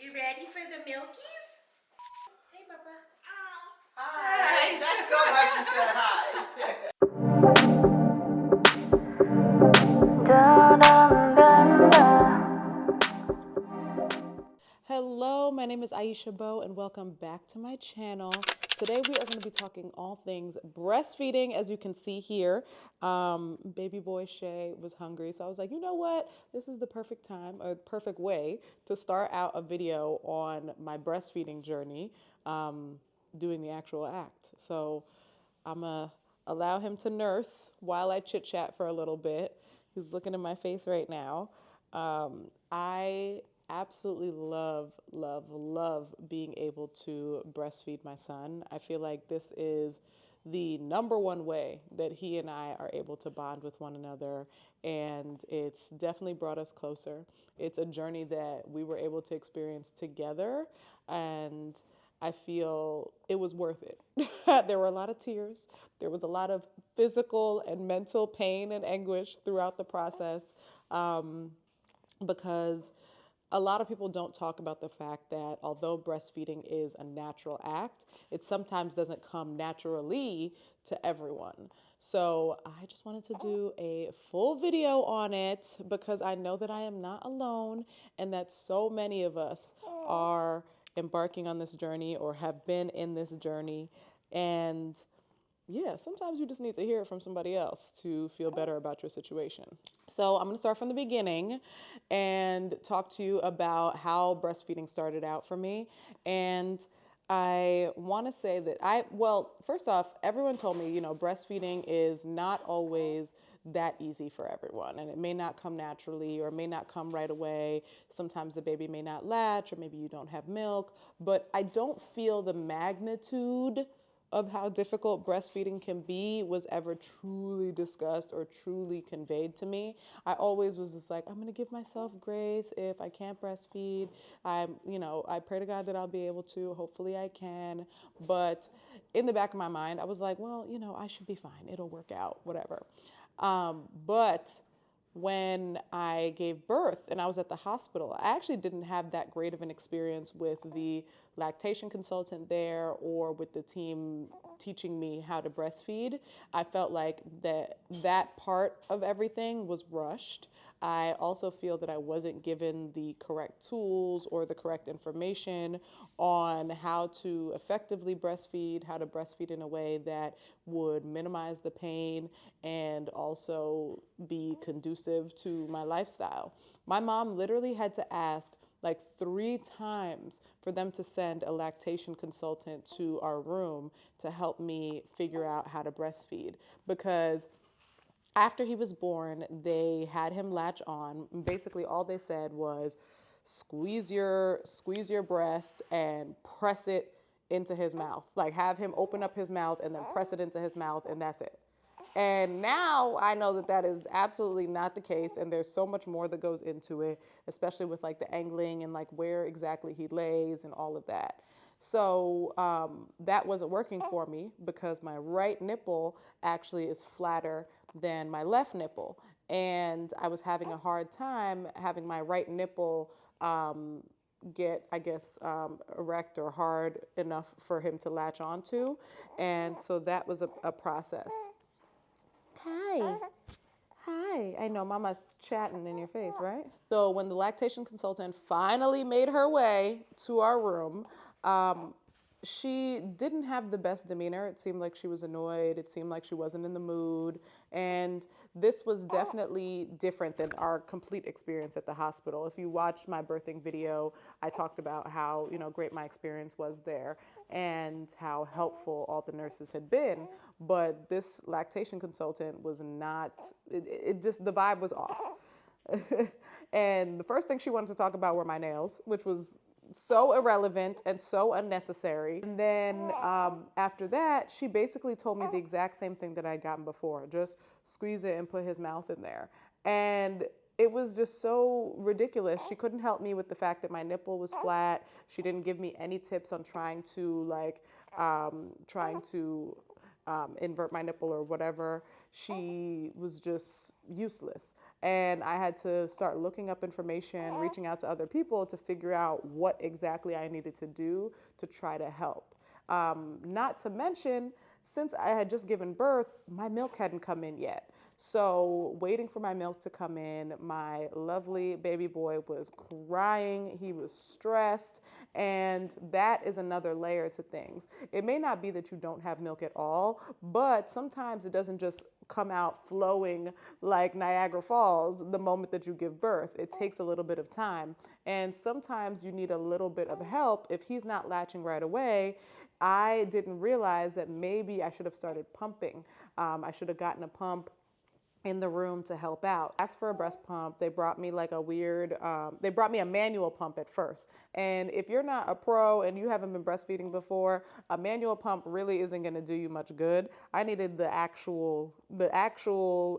You ready for the milkies? Hey, Papa. Hi. That sounds like you said hi. Hello, my name is Aisha Beau and welcome back to my channel. Today we are going to be talking all things breastfeeding. As you can see here, baby boy Shai was hungry, so I was like, you know what? This is the perfect time, or perfect way to start out a video on my breastfeeding journey, doing the actual act. So I'm going to allow him to nurse while I chit chat for a little bit. He's looking in my face right now. I absolutely love being able to breastfeed my son. I feel like this is the number one way that he and I are able to bond with one another, and it's definitely brought us closer. It's a journey that we were able to experience together, and I feel it was worth it. There were a lot of tears. There was a lot of physical and mental pain and anguish throughout the process, because a lot of people don't talk about the fact that although breastfeeding is a natural act, it sometimes doesn't come naturally to everyone. So I just wanted to do a full video on it because I know that I am not alone and that so many of us are embarking on this journey or have been in this journey. And yeah, sometimes you just need to hear it from somebody else to feel better about your situation. So I'm going to start from the beginning and talk to you about how breastfeeding started out for me. And I want to say that first off, everyone told me, breastfeeding is not always that easy for everyone. And it may not come naturally or may not come right away. Sometimes the baby may not latch or maybe you don't have milk. But I don't feel the magnitude of how difficult breastfeeding can be was ever truly discussed or truly conveyed to me. I always was just like, I'm gonna give myself grace if I can't breastfeed. I pray to God that I'll be able to. Hopefully I can. But in the back of my mind, I was like, well, I should be fine. It'll work out, whatever. But when I gave birth and I was at the hospital, I actually didn't have that great of an experience with the lactation consultant there or with the team teaching me how to breastfeed. I felt like that part of everything was rushed. I also feel that I wasn't given the correct tools or the correct information on how to effectively breastfeed, how to breastfeed in a way that would minimize the pain and also be conducive to my lifestyle. My mom literally had to ask like 3 times for them to send a lactation consultant to our room to help me figure out how to breastfeed, because after he was born, they had him latch on. Basically, all they said was, squeeze your breast and press it into his mouth. Like, have him open up his mouth and then press it into his mouth, and that's it. And now I know that that is absolutely not the case, and there's so much more that goes into it, especially with like the angling and like where exactly he lays and all of that. So that wasn't working for me because my right nipple actually is flatter than my left nipple. And I was having a hard time having my right nipple get, I guess, erect or hard enough for him to latch onto. And so that was a process. Hi. Hi. I know Mama's chatting in your face, right? So when the lactation consultant finally made her way to our room, she didn't have the best demeanor. It seemed like she was annoyed. It seemed like she wasn't in the mood. And this was definitely different than our complete experience at the hospital. If you watched my birthing video, I talked about how, great my experience was there and how helpful all the nurses had been. But this lactation consultant was not, it just, the vibe was off. And the first thing she wanted to talk about were my nails, which was so irrelevant and so unnecessary. And then after that, she basically told me the exact same thing that I'd gotten before. Just squeeze it and put his mouth in there. And it was just so ridiculous. She couldn't help me with the fact that my nipple was flat. She didn't give me any tips on trying to invert my nipple or whatever. She was just useless. And I had to start looking up information, reaching out to other people to figure out what exactly I needed to do to try to help. Not to mention, since I had just given birth, my milk hadn't come in yet. So waiting for my milk to come in, my lovely baby boy was crying, he was stressed, and that is another layer to things. It may not be that you don't have milk at all, but sometimes it doesn't just come out flowing like Niagara Falls the moment that you give birth. It takes a little bit of time. And sometimes you need a little bit of help. If he's not latching right away, I didn't realize that maybe I should have started pumping. I should have gotten a pump in the room to help out. Asked for a breast pump. They brought me like a weird, they brought me a manual pump at first. And if you're not a pro and you haven't been breastfeeding before, a manual pump really isn't gonna do you much good. I needed the actual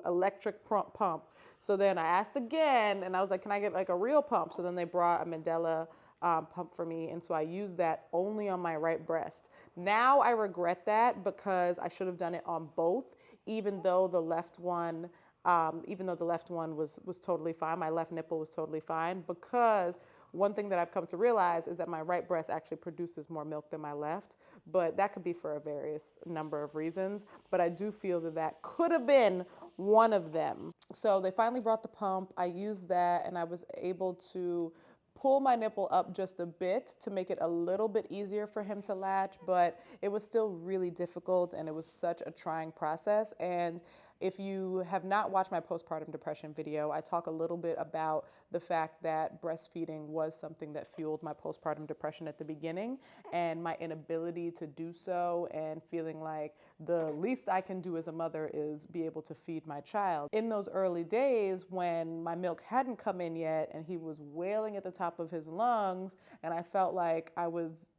electric pump. So then I asked again and I was like, can I get like a real pump? So then they brought a Mandela pump for me, and so I used that only on my right breast. Now I regret that because I should have done it on both, even though the left one was totally fine. My left nipple was totally fine, because one thing that I've come to realize is that my right breast actually produces more milk than my left, but that could be for a various number of reasons. But I do feel that that could have been one of them. So they finally brought the pump. I used that and I was able to pull my nipple up just a bit to make it a little bit easier for him to latch, but it was still really difficult and it was such a trying process. And if you have not watched my postpartum depression video, I talk a little bit about the fact that breastfeeding was something that fueled my postpartum depression at the beginning, and my inability to do so, and feeling like the least I can do as a mother is be able to feed my child. In those early days when my milk hadn't come in yet and he was wailing at the top of his lungs and I felt like I was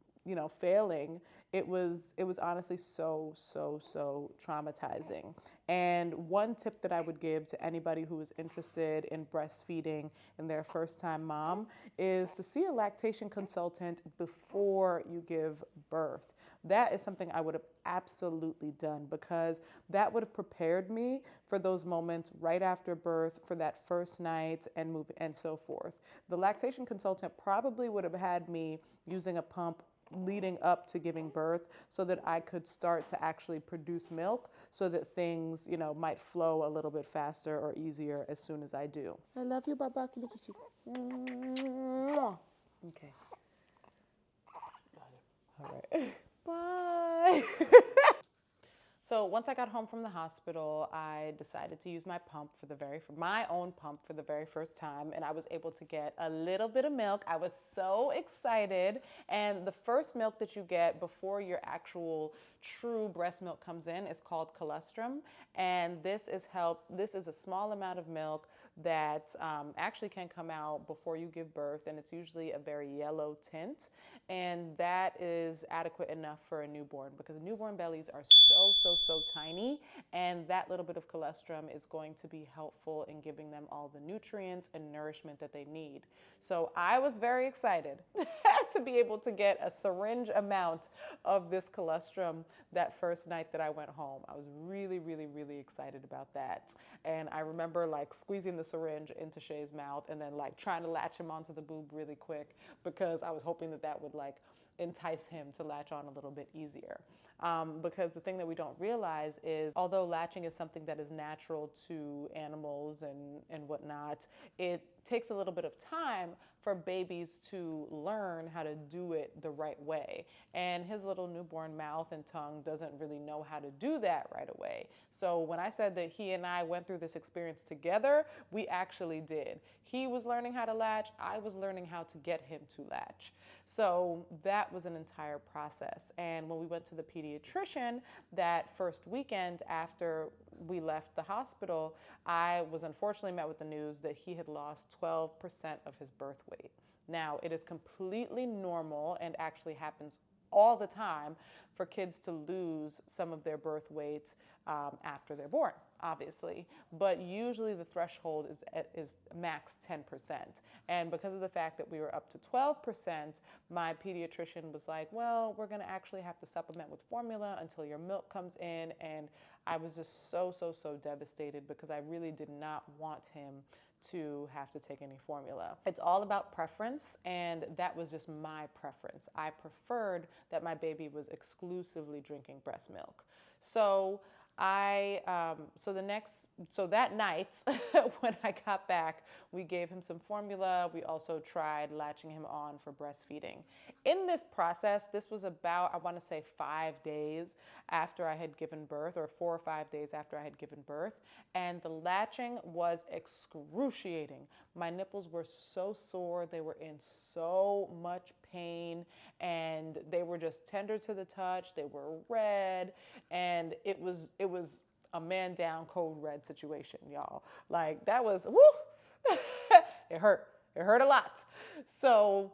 failing, it was honestly so traumatizing. And one tip that I would give to anybody who is interested in breastfeeding and their first time mom is to see a lactation consultant before you give birth. That is something I would have absolutely done, because that would have prepared me for those moments right after birth, for that first night and so forth. The lactation consultant probably would have had me using a pump leading up to giving birth so that I could start to actually produce milk, so that things, might flow a little bit faster or easier as soon as I do. I love you, Baba. Can I kiss you? Okay. All right. Bye. So once I got home from the hospital, I decided to use my own pump for the very first time, and I was able to get a little bit of milk. I was so excited. And the first milk that you get before your actual true breast milk comes in is called colostrum, and this is a small amount of milk that actually can come out before you give birth, and it's usually a very yellow tint, and that is adequate enough for a newborn, because newborn bellies are so tiny, and that little bit of colostrum is going to be helpful in giving them all the nutrients and nourishment that they need. So I was very excited to be able to get a syringe amount of this colostrum that first night that I went home. I was really excited about that. And I remember like squeezing the syringe into Shai's mouth and then like trying to latch him onto the boob really quick, because I was hoping that that would like entice him to latch on a little bit easier. Because the thing that we don't realize is, although latching is something that is natural to animals and whatnot, it takes a little bit of time for babies to learn how to do it the right way. And his little newborn mouth and tongue doesn't really know how to do that right away. So when I said that he and I went through this experience together, we actually did. He was learning how to latch, I was learning how to get him to latch. So that was an entire process. And when we went to the pediatrician that first weekend after we left the hospital, I was unfortunately met with the news that he had lost 12% of his birth weight. Now, it is completely normal and actually happens all the time for kids to lose some of their birth weight after they're born. obviously, but usually the threshold is max 10%. And because of the fact that we were up to 12%, my pediatrician was like, well, we're going to actually have to supplement with formula until your milk comes in. And I was just so devastated because I really did not want him to have to take any formula. It's all about preference, and that was just my preference. I preferred that my baby was exclusively drinking breast milk. So so that night when I got back, we gave him some formula. We also tried latching him on for breastfeeding. In this process, this was about, I want to say 5 days after I had given birth, or 4 or 5 days after I had given birth. And the latching was excruciating. My nipples were so sore. They were in so much pain, and they were just tender to the touch. They were red, and it was a man down code red situation, y'all. Like, that was, woo, it hurt. It hurt a lot. So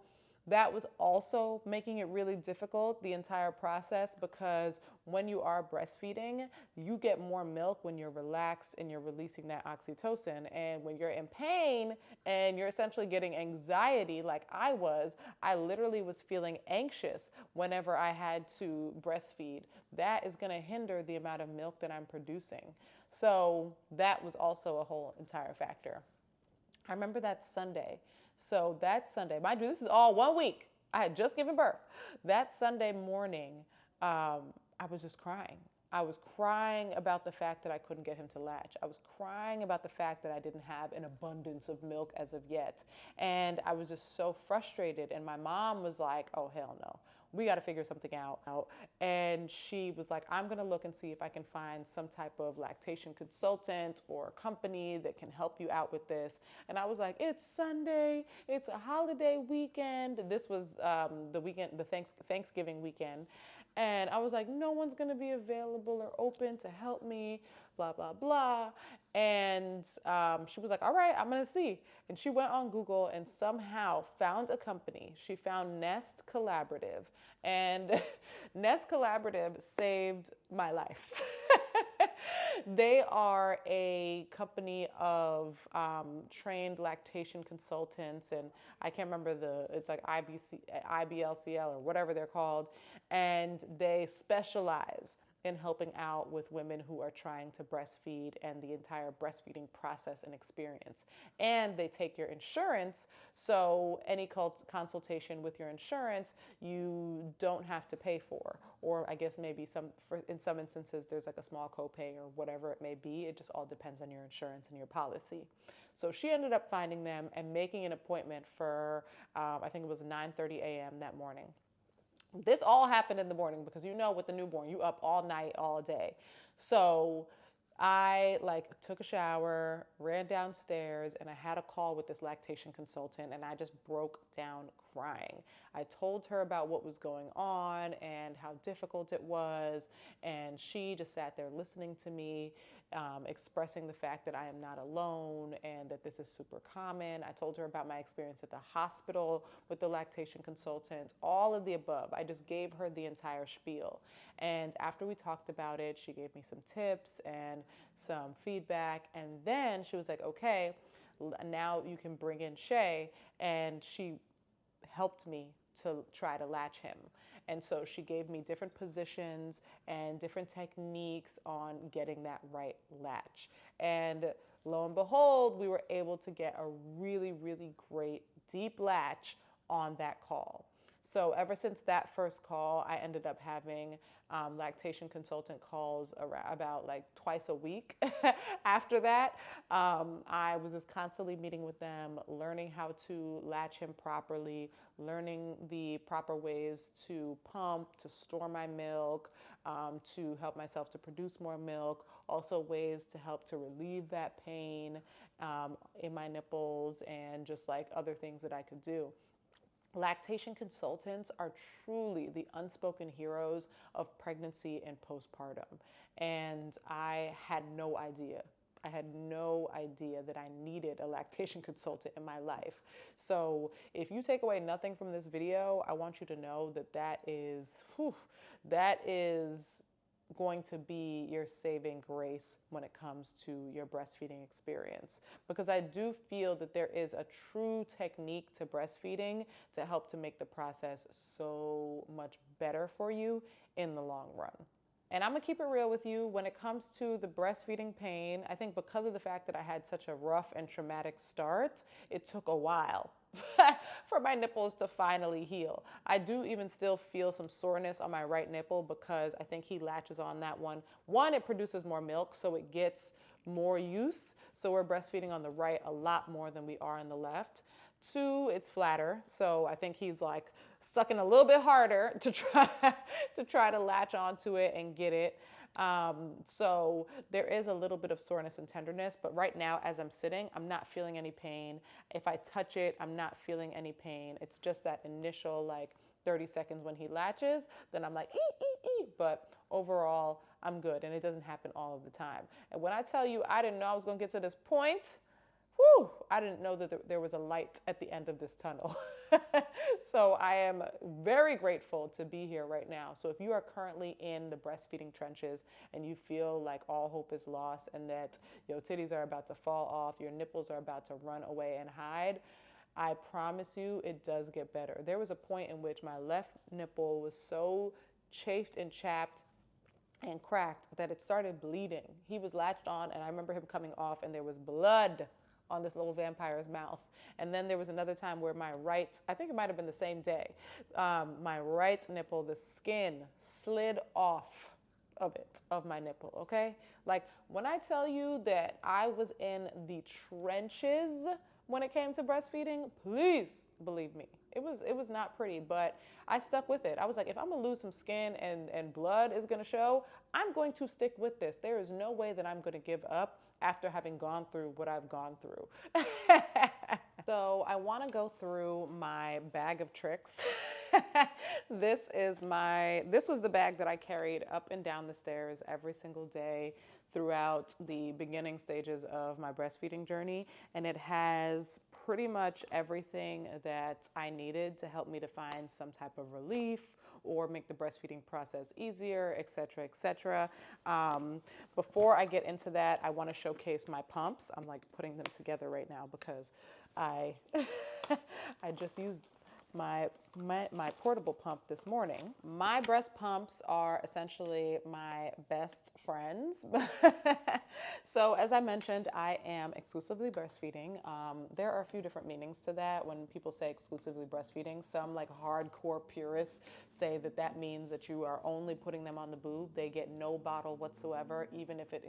that was also making it really difficult, the entire process, because when you are breastfeeding, you get more milk when you're relaxed and you're releasing that oxytocin. And when you're in pain and you're essentially getting anxiety, like I literally was feeling anxious whenever I had to breastfeed. That is going to hinder the amount of milk that I'm producing. So that was also a whole entire factor. I remember that Sunday. So that Sunday, mind you, this is all 1 week. I had just given birth. That Sunday morning, I was just crying. I was crying about the fact that I couldn't get him to latch. I was crying about the fact that I didn't have an abundance of milk as of yet. And I was just so frustrated. And my mom was like, oh, hell no. We got to figure something out. And she was like, I'm going to look and see if I can find some type of lactation consultant or company that can help you out with this. And I was like, it's Sunday. It's a holiday weekend. This was the Thanksgiving weekend. And I was like, no one's going to be available or open to help me, blah, blah, blah. And she was like, all right, I'm going to see. And she went on Google and somehow found a company. She found Nest Collaborative. And Nest Collaborative saved my life. They are a company of trained lactation consultants, and I can't remember it's like IBLCL or whatever they're called, and they specialize in helping out with women who are trying to breastfeed and the entire breastfeeding process and experience. And they take your insurance, so any consultation with your insurance, you don't have to pay for. Or I guess maybe in some instances, there's like a small copay or whatever it may be. It just all depends on your insurance and your policy. So she ended up finding them and making an appointment for, I think it was 9:30 a.m. that morning. This all happened in the morning because with the newborn, you up all night, all day. So I took a shower, ran downstairs, and I had a call with this lactation consultant, and I just broke down crying. I told her about what was going on and how difficult it was, and she just sat there listening to me, expressing the fact that I am not alone and that this is super common. I told her about my experience at the hospital with the lactation consultant, all of the above. I just gave her the entire spiel. And after we talked about it, she gave me some tips and some feedback. And then she was like, okay, now you can bring in Shai. And she helped me to try to latch him. And so she gave me different positions and different techniques on getting that right latch. And lo and behold, we were able to get a really, really great deep latch on that call. So ever since that first call, I ended up having lactation consultant calls about twice a week. After that, I was just constantly meeting with them, learning how to latch him properly, learning the proper ways to pump, to store my milk, to help myself to produce more milk, also ways to help to relieve that pain in my nipples, and just other things that I could do. Lactation consultants are truly the unspoken heroes of pregnancy and postpartum. And I had no idea. I had no idea that I needed a lactation consultant in my life. So if you take away nothing from this video, I want you to know that that is going to be your saving grace when it comes to your breastfeeding experience. Because I do feel that there is a true technique to breastfeeding to help to make the process so much better for you in the long run. And I'm gonna keep it real with you. When it comes to the breastfeeding pain, I think because of the fact that I had such a rough and traumatic start, it took a while for my nipples to finally heal. I do even still feel some soreness on my right nipple because I think he latches on that one. One, it produces more milk, so it gets more use. So we're breastfeeding on the right a lot more than we are on the left. Two, it's flatter, so I think he's like sucking a little bit harder to try to latch onto it and get it. So there is a little bit of soreness and tenderness, but right now as I'm sitting, I'm not feeling any pain. If I touch it, I'm not feeling any pain. It's just that initial like 30 seconds when he latches, then I'm like, ee, ee, ee. But overall, I'm good, and it doesn't happen all of the time. And when I tell you I didn't know I was gonna get to this point, whew, I didn't know that there was a light at the end of this tunnel. So I am very grateful to be here right now. So if you are currently in the breastfeeding trenches and you feel like all hope is lost and that your titties are about to fall off, your nipples are about to run away and hide, I promise you it does get better. There was a point in which my left nipple was so chafed and chapped and cracked that it started bleeding. He was latched on, and I remember him coming off and there was blood on this little vampire's mouth. And then there was another time where my right, I think it might have been the same day, my right nipple, the skin slid off of my nipple, okay? Like when I tell you that I was in the trenches when it came to breastfeeding, please believe me. It was not pretty, but I stuck with it. I was like, if I'm gonna lose some skin and blood is gonna show, I'm going to stick with this. There is no way that I'm gonna give up after having gone through what I've gone through. So I wanna go through my bag of tricks. This was the bag that I carried up and down the stairs every single day throughout the beginning stages of my breastfeeding journey. And it has pretty much everything that I needed to help me to find some type of relief or make the breastfeeding process easier, et cetera, et cetera. Before I get into that, I wanna showcase my pumps. I'm like putting them together right now because I just used my portable pump this morning. My breast pumps are essentially my best friends. So as I mentioned, I am exclusively breastfeeding. There are a few different meanings to that when people say exclusively breastfeeding. Some like hardcore purists say that means that you are only putting them on the boob. They get no bottle whatsoever, even if it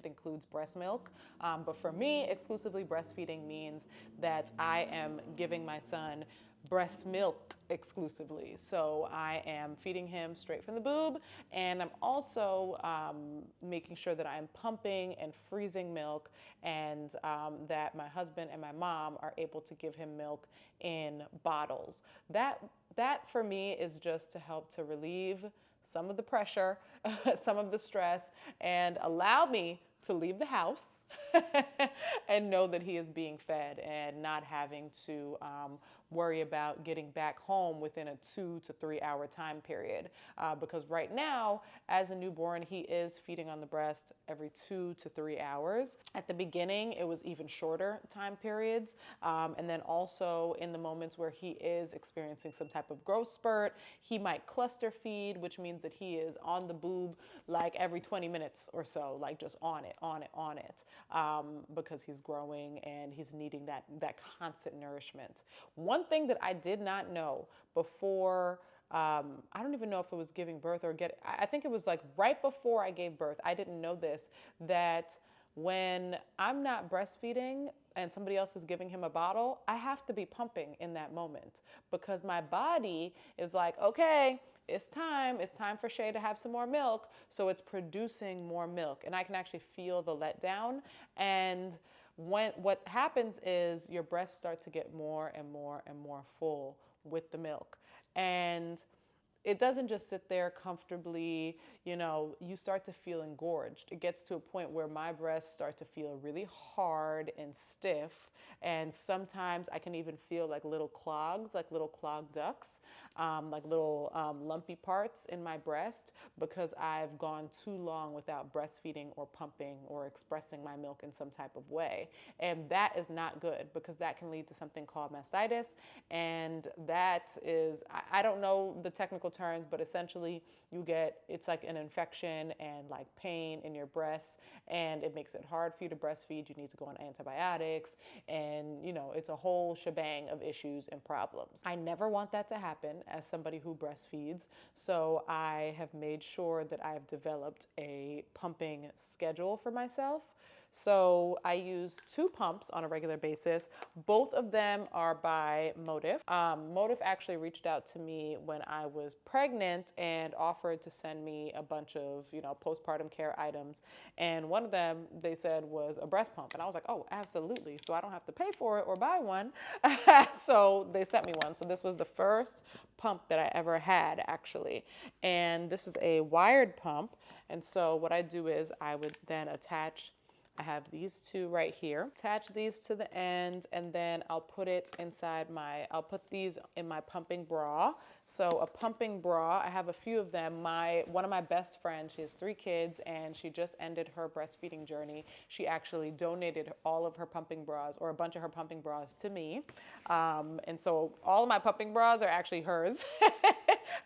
includes breast milk. But for me, exclusively breastfeeding means that I am giving my son breast milk exclusively. So I am feeding him straight from the boob, and I'm also making sure that I'm pumping and freezing milk, and that my husband and my mom are able to give him milk in bottles. That for me is just to help to relieve some of the pressure, some of the stress, and allow me to leave the house and know that he is being fed and not having to worry about getting back home within a 2 to 3 hour time period. Because right now, as a newborn, he is feeding on the breast every 2 to 3 hours. At the beginning, it was even shorter time periods. And then also in the moments where he is experiencing some type of growth spurt, he might cluster feed, which means that he is on the boob like every 20 minutes or so, like just on it, because he's growing and he's needing that constant nourishment. One thing that I did not know before, I don't even know if it was giving birth or I think it was like right before I gave birth, I didn't know this, that when I'm not breastfeeding and somebody else is giving him a bottle, I have to be pumping in that moment because my body is like, okay, it's time for Shai to have some more milk. So it's producing more milk, and I can actually feel the letdown. And what happens is your breasts start to get more and more and more full with the milk. And it doesn't just sit there comfortably. You know, you start to feel engorged. It gets to a point where my breasts start to feel really hard and stiff. And sometimes I can even feel like little clogs, like little clogged ducts, like little lumpy parts in my breast because I've gone too long without breastfeeding or pumping or expressing my milk in some type of way. And that is not good because that can lead to something called mastitis. And that is, I don't know the technical terms, but essentially it's like an infection and like pain in your breasts, and it makes it hard for you to breastfeed. You need to go on antibiotics, and it's a whole shebang of issues and problems. I never want that to happen as somebody who breastfeeds, so I have made sure that I've developed a pumping schedule for myself. So I use 2 pumps on a regular basis. Both of them are by Motif. Motif actually reached out to me when I was pregnant and offered to send me a bunch of, postpartum care items. And one of them, they said, was a breast pump. And I was like, oh, absolutely. So I don't have to pay for it or buy one. So they sent me one. So this was the first pump that I ever had, actually. And this is a wired pump. And so what I do is I would then I have these 2 right here. Attach these to the end, and then I'll put these in my pumping bra. So a pumping bra, I have a few of them. One of my best friends, she has 3 kids, and she just ended her breastfeeding journey. She actually donated all of her pumping bras, or a bunch of her pumping bras, to me. And so all of my pumping bras are actually hers.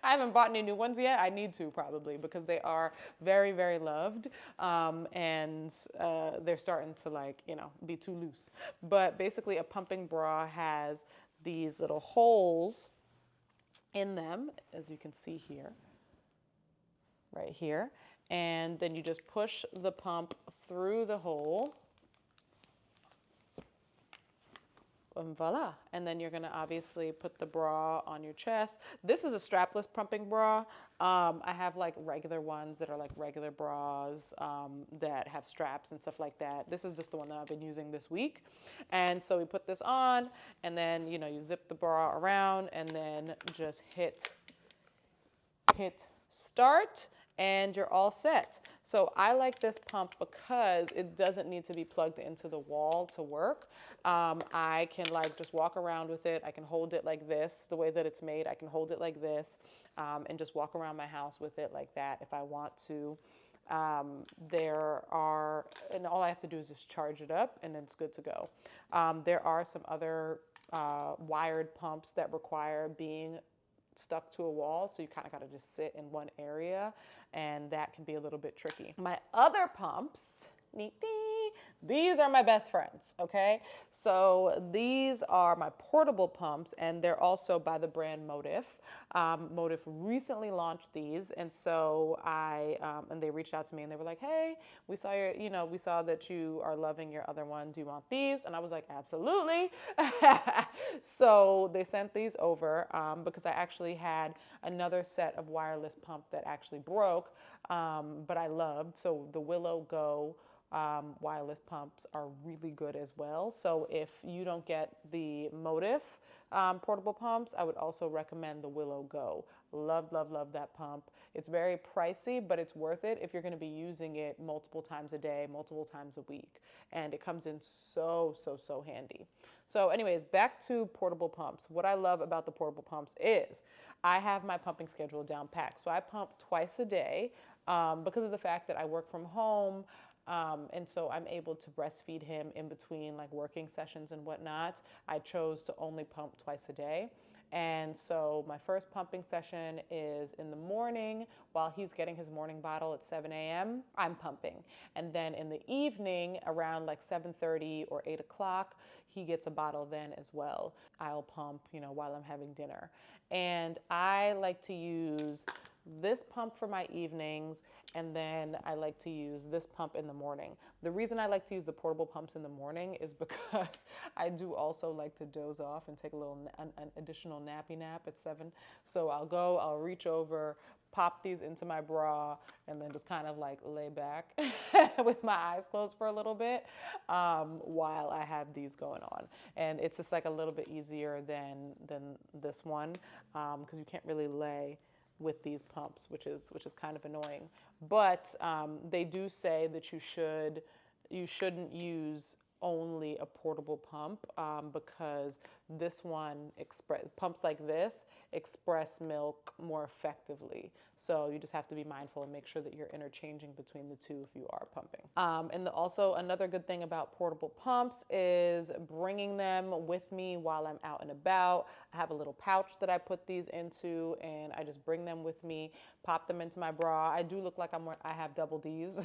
I haven't bought any new ones yet. I need to probably because they are very, very loved. And they're starting to be too loose. But basically a pumping bra has these little holes in them, as you can see here, right here. And then you just push the pump through the hole. And voila. And then you're gonna obviously put the bra on your chest. This is a strapless pumping bra. I have like regular ones that are like regular bras that have straps and stuff like that. This is just the one that I've been using this week. And so we put this on, and then you zip the bra around, and then just hit start, and you're all set. So I like this pump because it doesn't need to be plugged into the wall to work. I can just walk around with it. I can hold it like this, the way that it's made. I can hold it like this and just walk around my house with it like that if I want to. And all I have to do is just charge it up, and then it's good to go. There are some other wired pumps that require being stuck to a wall, so you kind of got to just sit in one area, and that can be a little bit tricky. My other pumps, these are my best friends, okay? So these are my portable pumps, and they're also by the brand Motif. Motif recently launched these, and so and they reached out to me, and they were like, hey, we saw we saw that you are loving your other one. Do you want these? And I was like, absolutely. So they sent these over because I actually had another set of wireless pump that actually broke, but I loved. So the Willow Go wireless pumps are really good as well. So if you don't get the Motif portable pumps, I would also recommend the Willow Go. Love, love, love that pump. It's very pricey, but it's worth it if you're going to be using it multiple times a day, multiple times a week. And it comes in so, so, so handy. So anyways, back to portable pumps. What I love about the portable pumps is I have my pumping schedule down packed. So I pump twice a day because of the fact that I work from home. And so I'm able to breastfeed him in between working sessions and whatnot. I chose to only pump twice a day. And so my first pumping session is in the morning while he's getting his morning bottle at 7 a.m. I'm pumping. And then in the evening around 7:30 or 8 o'clock, he gets a bottle then as well. I'll pump, while I'm having dinner. And I like to use this pump for my evenings, and then I like to use this pump in the morning. The reason I like to use the portable pumps in the morning is because I do also like to doze off and take an additional nappy nap at 7. So I'll reach over, pop these into my bra, and then just kind of lay back with my eyes closed for a little bit while I have these going on. And it's just a little bit easier than this one because you can't really lay with these pumps, which is kind of annoying. But they do say that you shouldn't use only a portable pump because this one pumps like this express milk more effectively. So you just have to be mindful and make sure that you're interchanging between the two if you are pumping. And also another good thing about portable pumps is bringing them with me while I'm out and about. I have a little pouch that I put these into, and I just bring them with me, pop them into my bra. I do look like I have double D's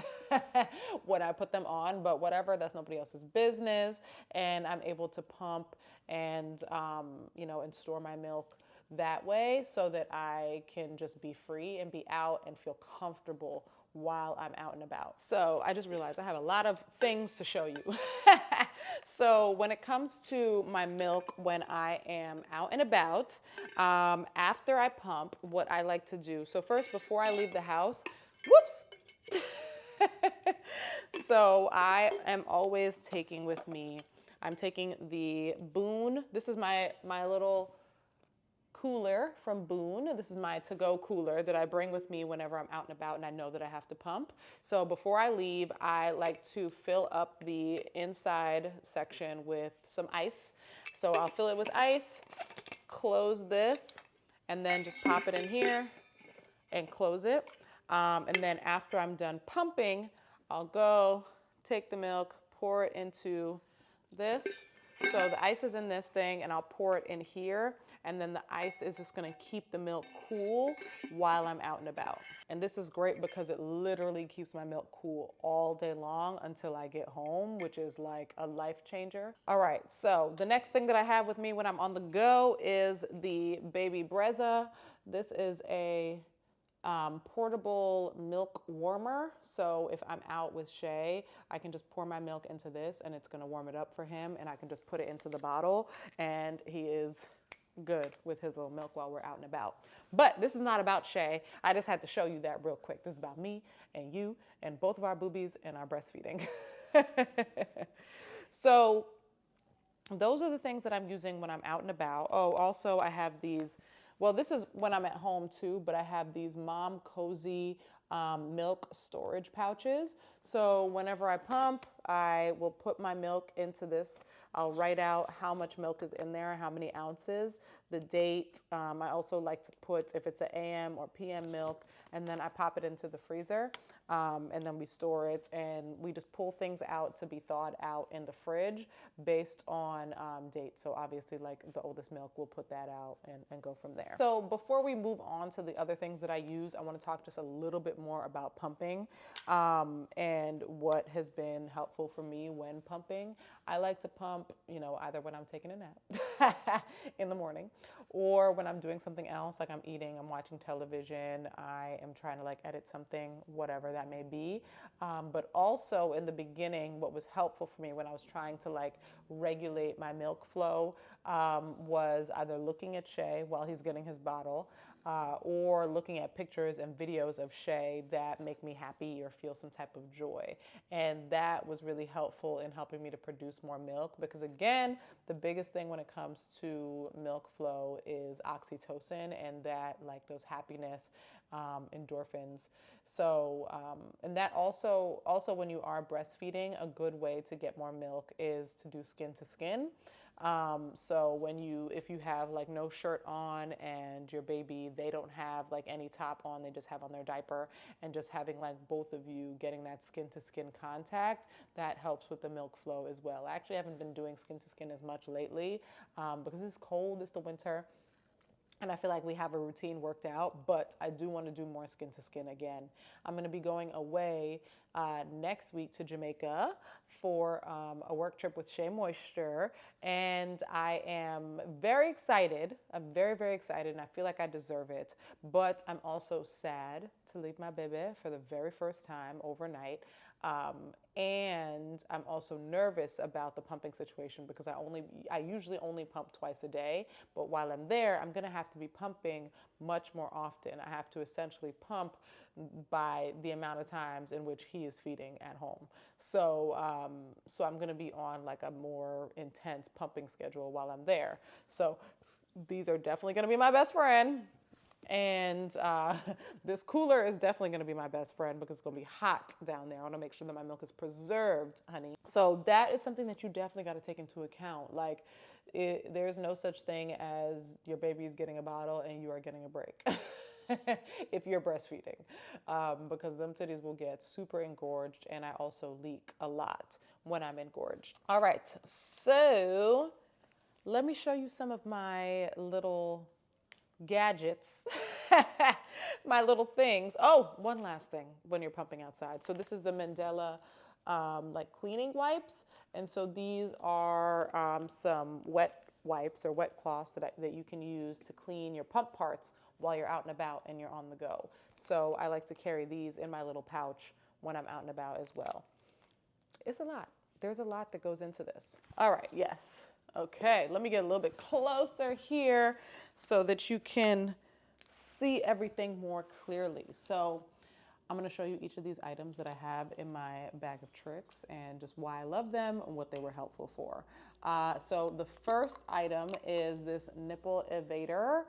when I put them on, but whatever, that's nobody else's business. And I'm able to pump and and store my milk that way so that I can just be free and be out and feel comfortable while I'm out and about. So I just realized I have a lot of things to show you. So when it comes to my milk, when I am out and about, after I pump, what I like to do, so first before I leave the house, whoops. So I am always taking with me, I'm taking the Boone. This is my little cooler from Boone. This is my to-go cooler that I bring with me whenever I'm out and about and I know that I have to pump. So before I leave, I like to fill up the inside section with some ice. So I'll fill it with ice, close this, and then just pop it in here and close it. And then after I'm done pumping, I'll go take the milk, pour it into this. So the ice is in this thing and I'll pour it in here. And then the ice is just gonna keep the milk cool while I'm out and about. And this is great because it literally keeps my milk cool all day long until I get home, which is like a life changer. All right, so the next thing that I have with me when I'm on the go is the baby Brezza. This is a portable milk warmer. So if I'm out with Shai, I can just pour my milk into this and it's gonna warm it up for him, and I can just put it into the bottle and he is good with his little milk while we're out and about. But this is not about Shai. I just had to show you that real quick. This is about me and you and both of our boobies and our breastfeeding. So those are the things that I'm using when I'm out and about. Oh, also I have these, well, this is when I'm at home too, but I have these Mom Cozy milk storage pouches. So whenever I pump, I will put my milk into this. I'll write out how much milk is in there, how many ounces, the date. I also like to put if it's an AM or PM milk, and then I pop it into the freezer, and then we store it, and we just pull things out to be thawed out in the fridge based on date. So obviously, like the oldest milk, we'll put that out and go from there. So before we move on to the other things that I use, I want to talk just a little bit more about pumping and what has been helpful for me when pumping. I like to pump, either when I'm taking a nap in the morning or when I'm doing something else, like I'm eating, I'm watching television, I am trying to like edit something, whatever that may be. But also in the beginning, what was helpful for me when I was trying to like regulate my milk flow was either looking at Shai while he's getting his bottle, or looking at pictures and videos of Shai that make me happy or feel some type of joy. And that was really helpful in helping me to produce more milk, because again, the biggest thing when it comes to milk flow is oxytocin, and that like those happiness endorphins. So, and that also when you are breastfeeding, a good way to get more milk is to do skin to skin. So if you have like no shirt on and your baby, they don't have like any top on, they just have on their diaper, and just having like both of you getting that skin to skin contact, that helps with the milk flow as well. I actually haven't been doing skin to skin as much lately because it's cold, it's the winter. And I feel like we have a routine worked out, but I do want to do more skin to skin again. I'm going to be going away next week to Jamaica for a work trip with Shea Moisture, and I am very excited. I'm very, very excited, and I feel like I deserve it. But I'm also sad to leave my baby for the very first time overnight. And I'm also nervous about the pumping situation because I usually only pump twice a day, but while I'm there, I'm gonna have to be pumping much more often. I have to essentially pump by the amount of times in which he is feeding at home. So I'm gonna be on like a more intense pumping schedule while I'm there. So these are definitely gonna be my best friend. And this cooler is definitely going to be my best friend because it's going to be hot down there. I want to make sure that my milk is preserved, honey. So that is something that you definitely got to take into account. Like, there's no such thing as your baby is getting a bottle and you are getting a break. If you're breastfeeding, because them titties will get super engorged, and I also leak a lot when I'm engorged. All right, so let me show you some of my little gadgets, my little things. Oh, one last thing when you're pumping outside. So this is the Mandela like cleaning wipes, and so these are some wet wipes or wet cloths that you can use to clean your pump parts while you're out and about and you're on the go. So I like to carry these in my little pouch when I'm out and about as well. It's a lot. There's a lot that goes into this. All right, yes. Okay, let me get a little bit closer here so that you can see everything more clearly. So I'm going to show you each of these items that I have in my bag of tricks and just why I love them and what they were helpful for. So the first item is this nipple evader.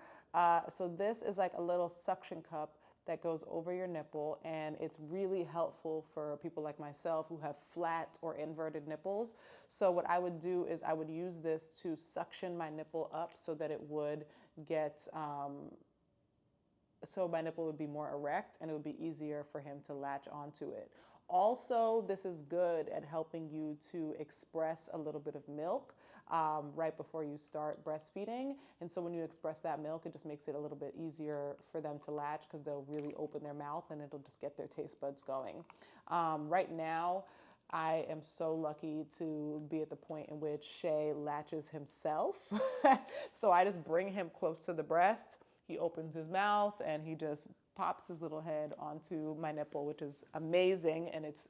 So this is like a little suction cup that goes over your nipple, and it's really helpful for people like myself who have flat or inverted nipples. So what I would do is I would use this to suction my nipple up so that it would get so my nipple would be more erect and it would be easier for him to latch onto it. Also, this is good at helping you to express a little bit of milk right before you start breastfeeding. And so when you express that milk, it just makes it a little bit easier for them to latch because they'll really open their mouth and it'll just get their taste buds going. Right now, I am so lucky to be at the point in which Shai latches himself. So I just bring him close to the breast. He opens his mouth and he just pops his little head onto my nipple, which is amazing. And it's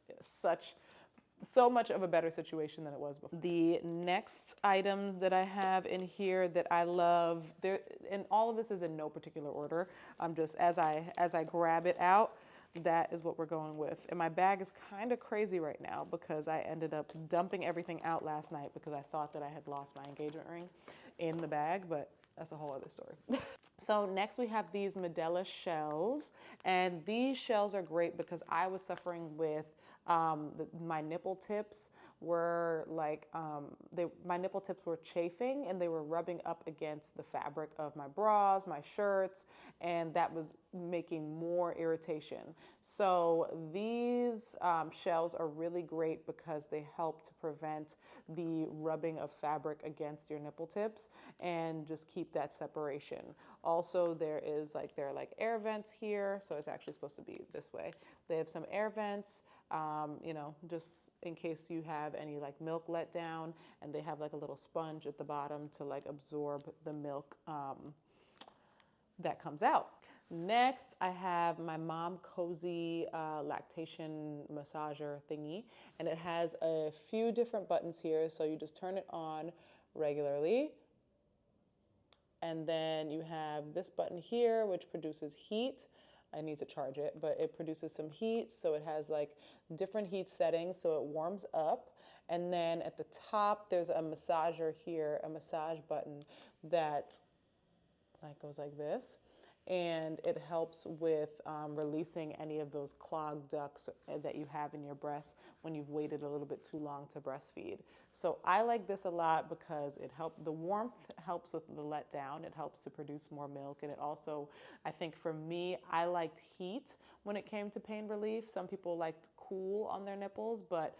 so much of a better situation than it was before. The next items that I have in here that I love, and all of this is in no particular order. I'm just, as I grab it out, that is what we're going with. And my bag is kind of crazy right now because I ended up dumping everything out last night because I thought that I had lost my engagement ring in the bag, but that's a whole other story. So next we have these Mandela shells, and these shells are great because I was suffering with my nipple tips were like, my nipple tips were chafing and they were rubbing up against the fabric of my bras, my shirts, and that was making more irritation. So these shells are really great because they help to prevent the rubbing of fabric against your nipple tips and just keep that separation. Also, there are like air vents here, so it's actually supposed to be this way. They have some air vents, just in case you have any like milk let down, and they have like a little sponge at the bottom to like absorb the milk that comes out. Next, I have my Mom Cozy lactation massager thingy, and it has a few different buttons here, so you just turn it on regularly. And then you have this button here, which produces heat. I need to charge it, but it produces some heat. So it has like different heat settings, so it warms up. And then at the top, there's a massager here, a massage button that like goes like this. And it helps with releasing any of those clogged ducts that you have in your breast when you've waited a little bit too long to breastfeed. So I like this a lot because the warmth helps with the letdown. It helps to produce more milk. And it also, I think for me, I liked heat when it came to pain relief. Some people liked cool on their nipples, but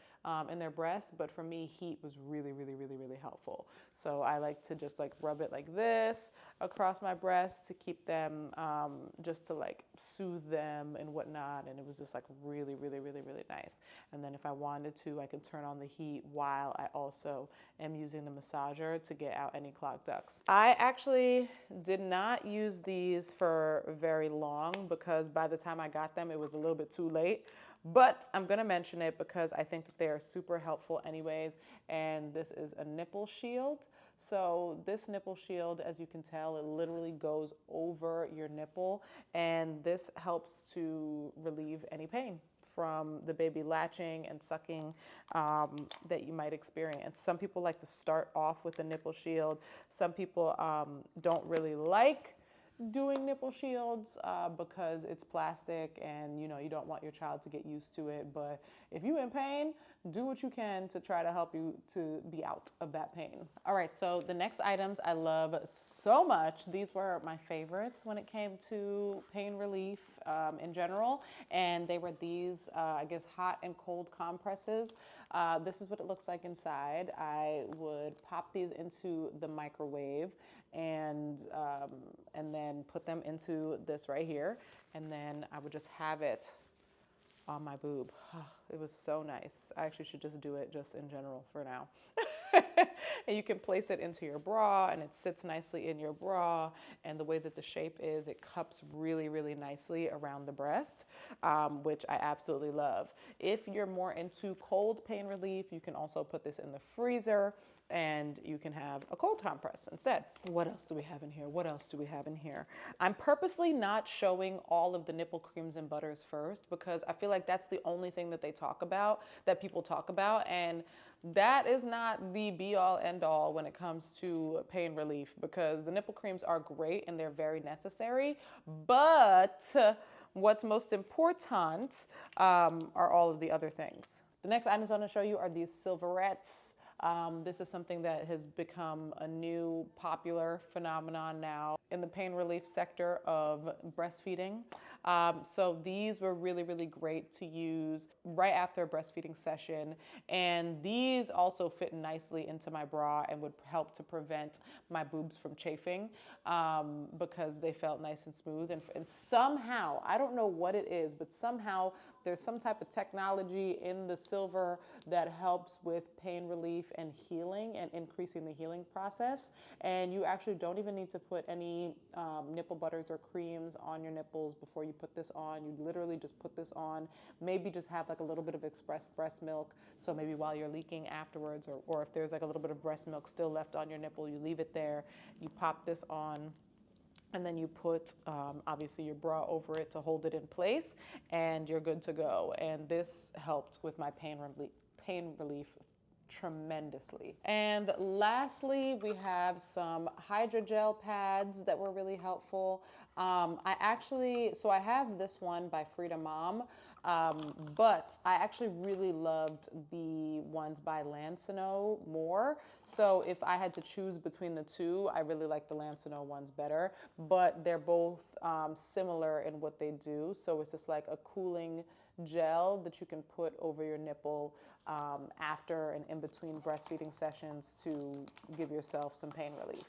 in their breasts, but for me, heat was really, really, really, really helpful. So I like to just like rub it like this across my breasts to keep them, just to like soothe them and whatnot. And it was just like really, really, really, really nice. And then if I wanted to, I could turn on the heat while I also am using the massager to get out any clogged ducts. I actually did not use these for very long because by the time I got them, it was a little bit too late. But I'm gonna mention it because I think that they are super helpful anyways. And this is a nipple shield. So this nipple shield, as you can tell, it literally goes over your nipple, and this helps to relieve any pain from the baby latching and sucking that you might experience. Some people like to start off with a nipple shield. Some people don't really like doing nipple shields because it's plastic and you know you don't want your child to get used to it. But if you're in pain, do what you can to try to help you to be out of that pain. All right, so the next items I love so much. These were my favorites when it came to pain relief in general, and they were these, I guess, hot and cold compresses. This is what it looks like inside. I would pop these into the microwave and then put them into this right here, and then I would just have it on my boob. It was so nice. I actually should just do it just in general for now. And you can place it into your bra and it sits nicely in your bra, and the way that the shape is, it cups really, really nicely around the breast, which I absolutely love. If you're more into cold pain relief, you can also put this in the freezer and you can have a cold compress instead. What else do we have in here? What else do we have in here? I'm purposely not showing all of the nipple creams and butters first because I feel like that's the only thing that they talk about, that people talk about, and that is not the be all end all when it comes to pain relief, because the nipple creams are great and they're very necessary, but what's most important are all of the other things. The next items I want to show you are these silverettes. This is something that has become a new popular phenomenon now in the pain relief sector of breastfeeding. So these were really, really great to use right after a breastfeeding session. And these also fit nicely into my bra and would help to prevent my boobs from chafing because they felt nice and smooth. And somehow, I don't know what it is, but somehow there's some type of technology in the silver that helps with pain relief and healing and increasing the healing process. And you actually don't even need to put any nipple butters or creams on your nipples before you put this on. You literally just put this on, maybe just have like a little bit of expressed breast milk. So maybe while you're leaking afterwards, or if there's like a little bit of breast milk still left on your nipple, you leave it there, you pop this on, and then you put obviously your bra over it to hold it in place, and you're good to go. And this helped with my pain relief tremendously. And lastly, we have some hydrogel pads that were really helpful. I have this one by Frida Mom, but I actually really loved the ones by Lancino more. So if I had to choose between the two, I really like the Lancino ones better, but they're both similar in what they do. So it's just like a cooling gel that you can put over your nipple after and in between breastfeeding sessions to give yourself some pain relief.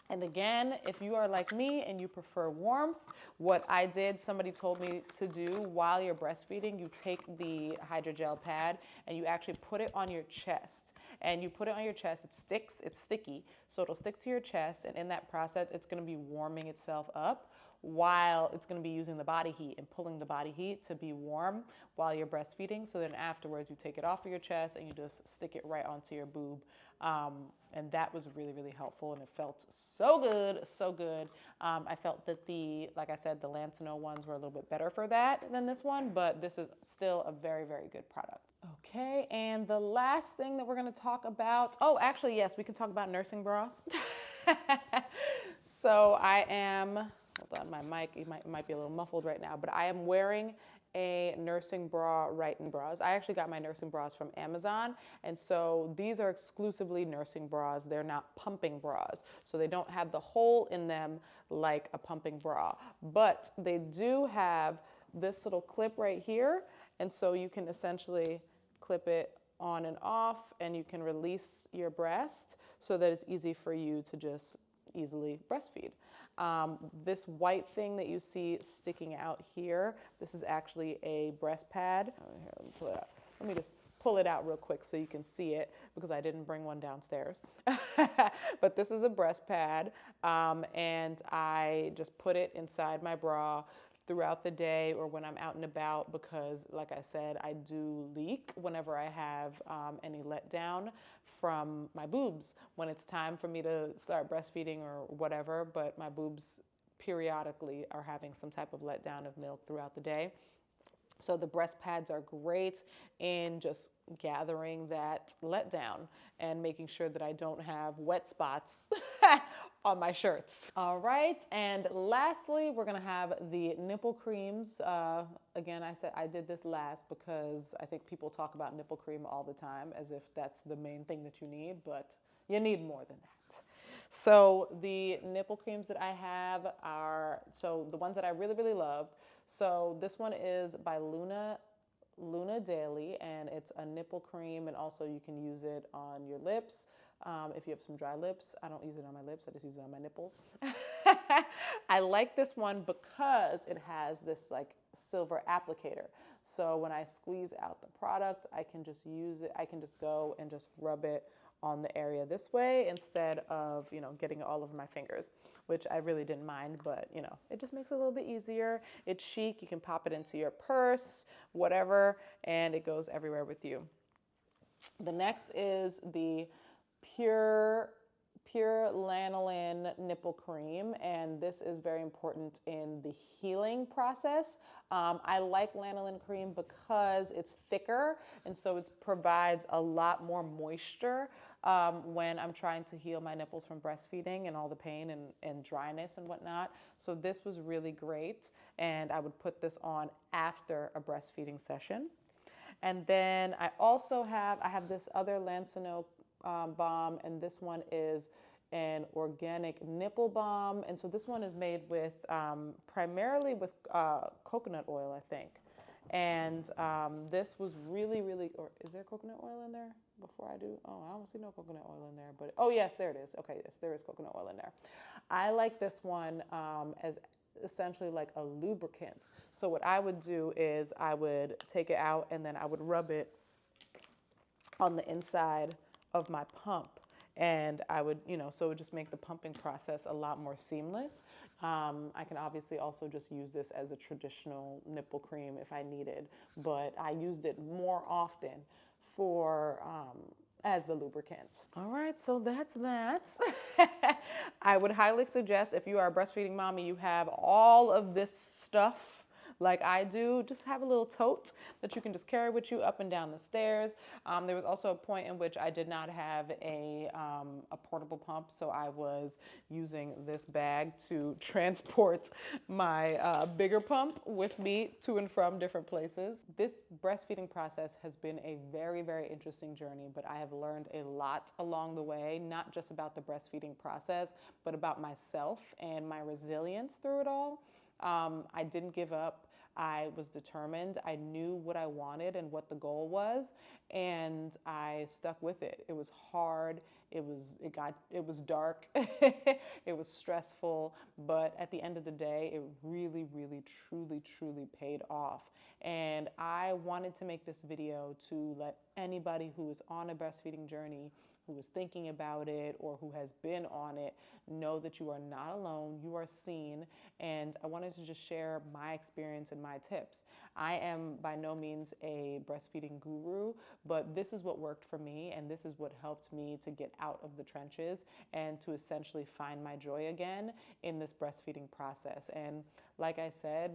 And again, if you are like me and you prefer warmth, what I did, somebody told me to do while you're breastfeeding, you take the hydrogel pad and you actually put it on your chest. And you put it on your chest, it sticks, it's sticky, so it'll stick to your chest, and in that process, it's gonna be warming itself up while it's going to be using the body heat and pulling the body heat to be warm while you're breastfeeding. So then afterwards you take it off of your chest and you just stick it right onto your boob. And that was really, really helpful, and it felt so good, so good. I felt that like I said, the Lancino ones were a little bit better for that than this one, but this is still a very, very good product. Okay, and the last thing that we're going to talk about, oh, actually, yes, we can talk about nursing bras. So I am, hold on, my mic, it might be a little muffled right now, but I am wearing a nursing bra right in bras. I actually got my nursing bras from Amazon, and so these are exclusively nursing bras. They're not pumping bras, so they don't have the hole in them like a pumping bra, but they do have this little clip right here, and so you can essentially clip it on and off, and you can release your breast so that it's easy for you to just easily breastfeed. This white thing that you see sticking out here, this is actually a breast pad. Oh, here, let me pull it out. Let me just pull it out real quick so you can see it, because I didn't bring one downstairs. But this is a breast pad, and I just put it inside my bra throughout the day or when I'm out and about, because like I said, I do leak whenever I have any letdown from my boobs when it's time for me to start breastfeeding or whatever, but my boobs periodically are having some type of letdown of milk throughout the day. So the breast pads are great in just gathering that letdown and making sure that I don't have wet spots on my shirts. All right, and lastly, we're gonna have the nipple creams. Again, I said I did this last because I think people talk about nipple cream all the time as if that's the main thing that you need, but you need more than that. So the nipple creams that I have are, so the ones that I really, really loved. So this one is by Luna Daily, and it's a nipple cream, and also you can use it on your lips. If you have some dry lips, I don't use it on my lips, I just use it on my nipples. I like this one because it has this like silver applicator. So when I squeeze out the product, I can just use it, I can just go and just rub it on the area this way instead of, you know, getting it all over my fingers, which I really didn't mind, but you know, it just makes it a little bit easier. It's chic, you can pop it into your purse, whatever, and it goes everywhere with you. The next is the Pure Lanolin nipple cream, and this is very important in the healing process. I like lanolin cream because it's thicker, and so it provides a lot more moisture when I'm trying to heal my nipples from breastfeeding and all the pain and dryness and whatnot. So this was really great, and I would put this on after a breastfeeding session. And then I have this other Lancino balm, and this one is an organic nipple balm. And so this one is made with primarily with coconut oil, I think. And this was really, really, or is there coconut oil in there before I do? Oh, I don't see no coconut oil in there, but oh yes, there it is. Okay, yes, there is coconut oil in there. I like this one as essentially like a lubricant. So what I would do is I would take it out and then I would rub it on the inside of my pump, and I would, you know, so it would just make the pumping process a lot more seamless. I can obviously also just use this as a traditional nipple cream if I needed, but I used it more often for as the lubricant. All right, so that's that. I would highly suggest if you are a breastfeeding mommy, you have all of this stuff like I do, just have a little tote that you can just carry with you up and down the stairs. There was also a point in which I did not have a portable pump, so I was using this bag to transport my bigger pump with me to and from different places. This breastfeeding process has been a very, very interesting journey, but I have learned a lot along the way, not just about the breastfeeding process, but about myself and my resilience through it all. I didn't give up. I was determined. I knew what I wanted and what the goal was, and I stuck with it. It was hard. It was dark. It was stressful, but at the end of the day, it really, really, truly, truly paid off. And I wanted to make this video to let anybody who is on a breastfeeding journey, who is thinking about it or who has been on it, know that you are not alone, you are seen, and I wanted to just share my experience and my tips. I am by no means a breastfeeding guru, but this is what worked for me, and this is what helped me to get out of the trenches and to essentially find my joy again in this breastfeeding process. And like I said,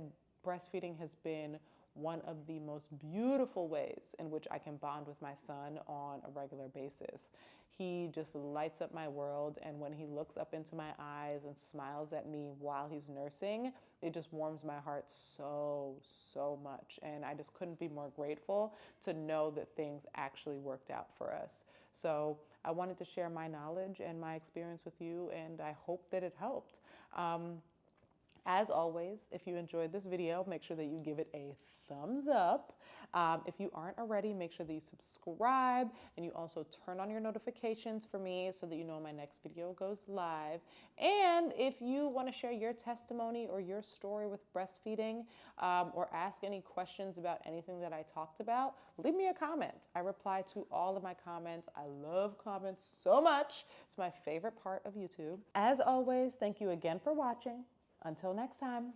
breastfeeding has been one of the most beautiful ways in which I can bond with my son on a regular basis. He just lights up my world, and when he looks up into my eyes and smiles at me while he's nursing, it just warms my heart so, so much. And I just couldn't be more grateful to know that things actually worked out for us. So I wanted to share my knowledge and my experience with you, and I hope that it helped. As always, if you enjoyed this video, make sure that you give it a thumbs up. If you aren't already, make sure that you subscribe and you also turn on your notifications for me so that you know when my next video goes live. And if you want to share your testimony or your story with breastfeeding or ask any questions about anything that I talked about, leave me a comment. I reply to all of my comments. I love comments so much. It's my favorite part of YouTube. As always, thank you again for watching. Until next time.